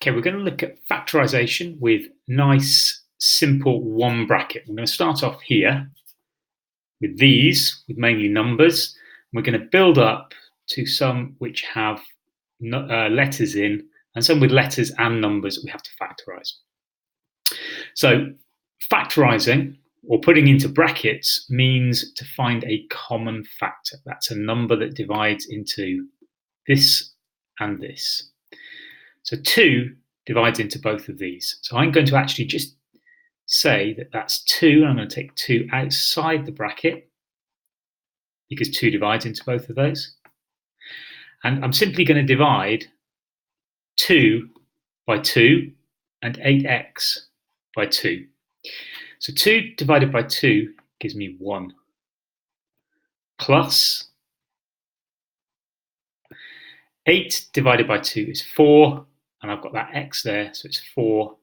Okay, we're going to look at factorisation with nice, simple one bracket. We're going to start off here with these, with mainly numbers. We're going to build up to some which have letters in, and some with letters and numbers that we have to factorise. So factorising, or putting into brackets, means to find a common factor. That's a number that divides into this and this. So 2 divides into both of these. So I'm going to actually just say that that's 2, and I'm going to take 2 outside the bracket because 2 divides into both of those. And I'm simply going to divide 2 by 2 and 8x by 2. So 2 divided by 2 gives me 1, plus 8 divided by 2 is 4, and I've got that x there, so it's 4x.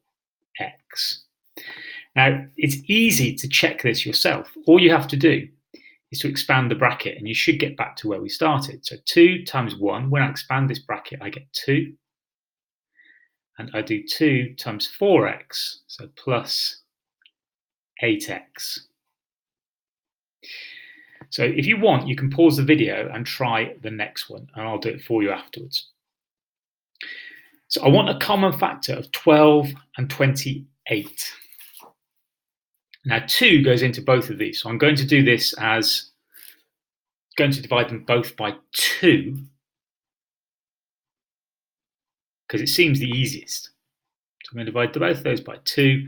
Now, it's easy to check this yourself. All you have to do is to expand the bracket, and you should get back to where we started. So 2 times 1, when I expand this bracket, I get 2. And I do 2 times 4x, so plus 8x. So if you want, you can pause the video and try the next one, and I'll do it for you afterwards. So I want a common factor of 12 and 28. Now 2 goes into both of these, so I'm going to do this as going to divide them both by 2 because it seems the easiest. So I'm going to divide both of those by 2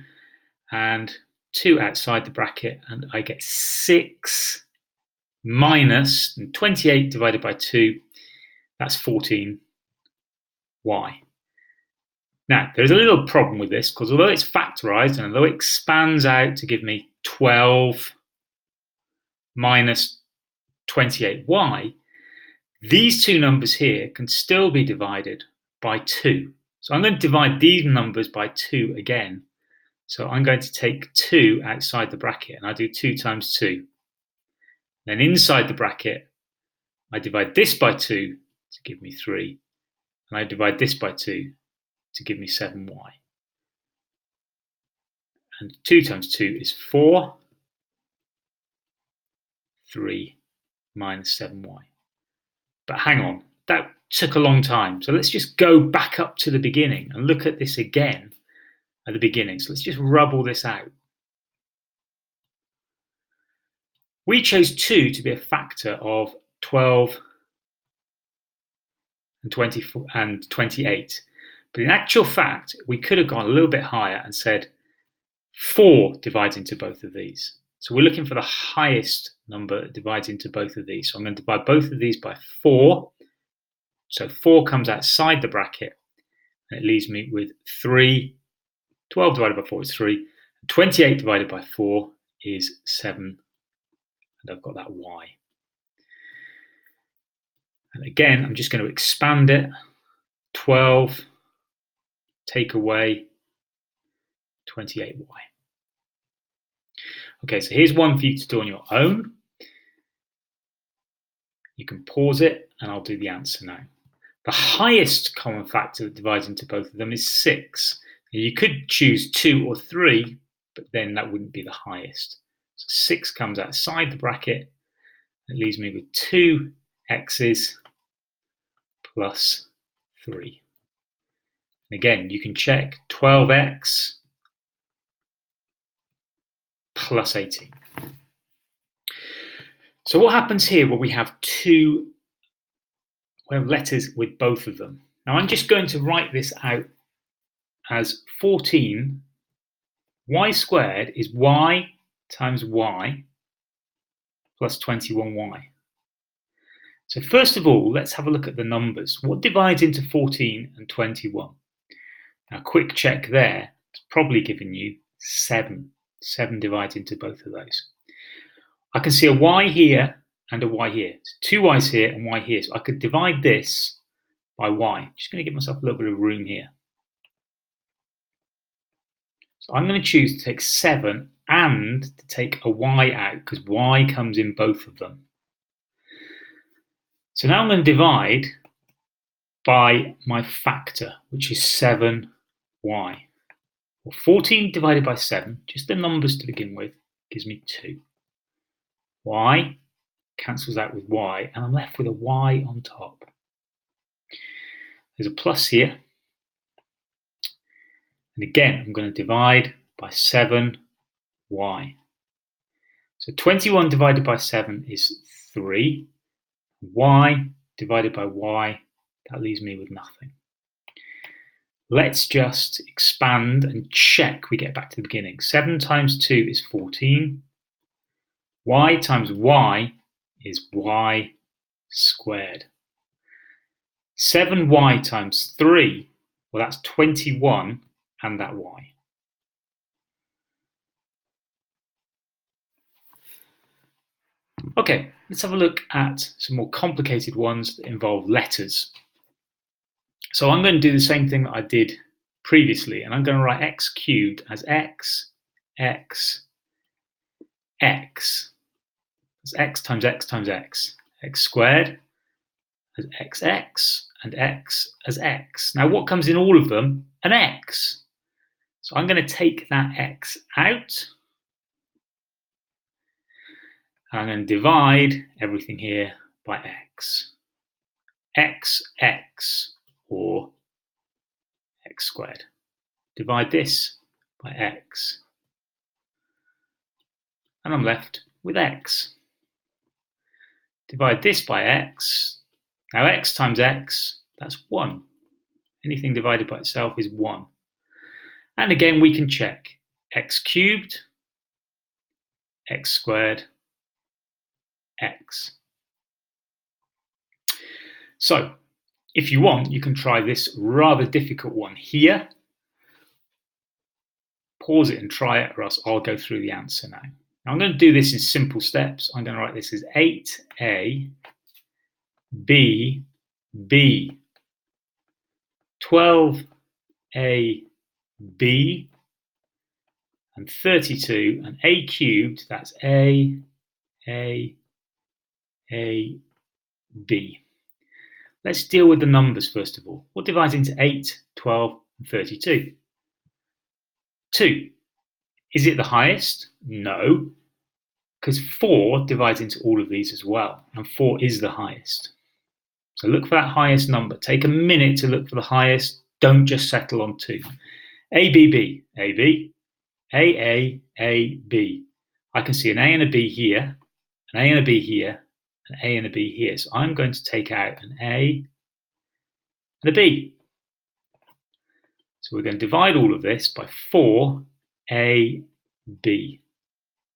and 2 outside the bracket, and I get 6 minus 28 divided by 2, that's 14y. Now, there's a little problem with this because although it's factorised and although it expands out to give me 12 minus 28y, these two numbers here can still be divided by 2. So I'm going to divide these numbers by 2 again. So I'm going to take 2 outside the bracket, and I do 2 times 2. Then inside the bracket, I divide this by 2 to give me 3, and I divide this by 2 to give me 7y. And 2 times 2 is 4, 3 minus 7y. But hang on, that took a long time. So let's just go back up to the beginning and look at this again at the beginning. So let's just rub all this out. We chose 2 to be a factor of 12 and 24 and 28. But in actual fact, we could have gone a little bit higher and said 4 divides into both of these. So we're looking for the highest number that divides into both of these. So I'm going to divide both of these by 4. So 4 comes outside the bracket, and it leaves me with 3. 12 divided by 4 is 3. 28 divided by 4 is 7. And I've got that y. And again, I'm just going to expand it. 12, take away 28y. Okay, so here's one for you to do on your own. You can pause it, and I'll do the answer now. The highest common factor that divides into both of them is 6. You could choose 2 or 3, but then that wouldn't be the highest. So 6 comes outside the bracket. It leaves me with 2 x's plus 3. And again, you can check 12x plus 18. So what happens here? Well, we have letters with both of them. Now I'm just going to write this out as 14. Y squared is y times y plus 21y. So first of all, let's have a look at the numbers. What divides into 14 and 21? Now, quick check there. It's probably given you 7. 7 divides into both of those. I can see a y here and a y here. So 2 y's here and y here. So I could divide this by y. I'm just going to give myself a little bit of room here. So I'm going to choose to take 7 and to take a y out because y comes in both of them. So now I'm going to divide by my factor, which is 7 y. Well, 14 divided by 7, just the numbers to begin with, gives me 2. Y cancels out with y, and I'm left with a y on top. There's a plus here. And again, I'm going to divide by 7y. So 21 divided by 7 is 3. Y divided by y, that leaves me with nothing. Let's just expand and check we get back to the beginning. 7 times 2 is 14. Y times y is y squared. 7y times 3, well, that's 21, and that y. Okay, let's have a look at some more complicated ones that involve letters. So I'm going to do the same thing that I did previously, and I'm going to write x cubed as x, x, x. That's x times x times x. X squared as xx, and x as x. Now what comes in all of them? An x. So I'm going to take that x out. I'm going to divide everything here by x. X, or x squared. Divide this by x. And I'm left with x. Divide this by x. Now x times x, that's 1. Anything divided by itself is 1. And again, we can check x cubed, x squared, x. So, if you want, you can try this rather difficult one here. Pause it and try it, or else I'll go through the answer now. I'm going to do this in simple steps. I'm going to write this as 8a, b, b, 12a, b, and 32, and a cubed, that's a, b. Let's deal with the numbers first of all. What divides into 8, 12, and 32? 2. Is it the highest? No, because 4 divides into all of these as well, and 4 is the highest. So look for that highest number. Take a minute to look for the highest. Don't just settle on 2. A, B, B, A, B, A, B. I can see an A and a B here, an A and a B here, an A and a B here. So I'm going to take out an A and a B. So we're going to divide all of this by 4AB.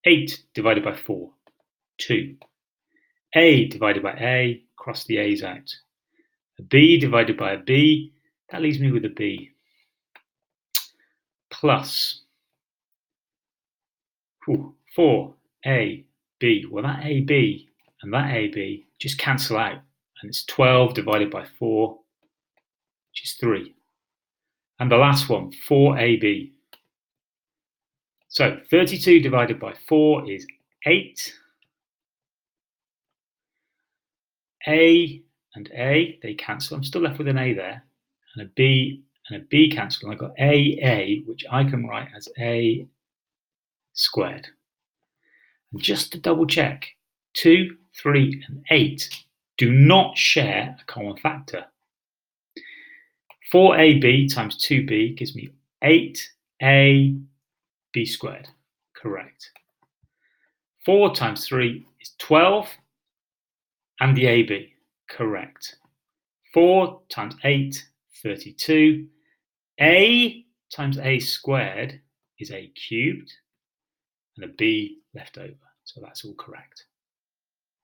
8 divided by 4, 2. A divided by A, cross the A's out. A B divided by a B, that leaves me with a B. Plus 4AB. Well, that AB and that AB just cancel out, and it's 12 divided by 4, which is 3. And the last one, 4AB. So 32 divided by 4 is 8. A and A, they cancel. I'm still left with an A there. And a B cancel. And I've got AA, which I can write as A squared. And just to double check, 2, 3, and 8 do not share a common factor. 4AB times 2B gives me 8AB squared. Correct. 4 times 3 is 12, and the AB. Correct. 4 times 8, 32. A times A squared is A cubed, and a B left over. So that's all correct.